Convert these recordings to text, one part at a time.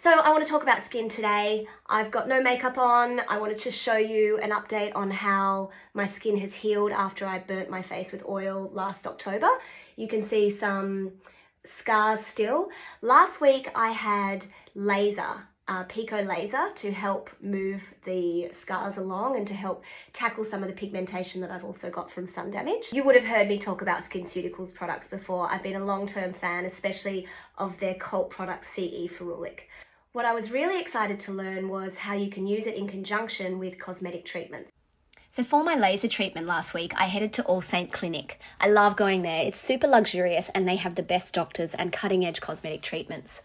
So I want to talk about skin today. I've got no makeup on. I wanted to show you an update on how my skin has healed after I burnt my face with oil last October. You can see some scars still. Last week I had Pico laser to help move the scars along and to help tackle some of the pigmentation that I've also got from sun damage. You would have heard me talk about SkinCeuticals products before. I've been a long-term fan, especially of their cult product CE Ferulic. What I was really excited to learn was how you can use it in conjunction with cosmetic treatments. So for my laser treatment last week, I headed to All Saint Clinic. I love going there. It's super luxurious and they have the best doctors and cutting-edge cosmetic treatments.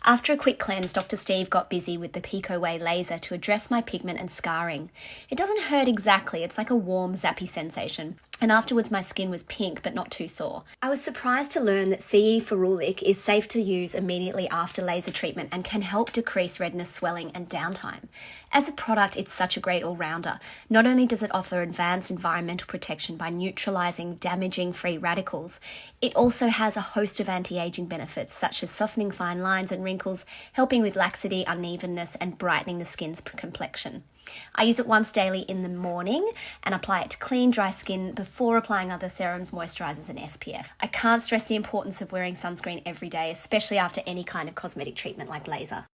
After a quick cleanse, Dr. Steve got busy with the Pico Way laser to address my pigment and scarring. It doesn't hurt exactly, it's like a warm, zappy sensation. And afterwards my skin was pink but not too sore. I was surprised to learn that CE Ferulic is safe to use immediately after laser treatment and can help decrease redness, swelling and downtime. As a product, it's such a great all-rounder. Not only does it offer advanced environmental protection by neutralizing damaging free radicals, it also has a host of anti-aging benefits such as softening fine lines and wrinkles, helping with laxity, unevenness and brightening the skin's complexion. I use it once daily in the morning and apply it to clean, dry skin before applying other serums, moisturisers and SPF. I can't stress the importance of wearing sunscreen every day, especially after any kind of cosmetic treatment like laser.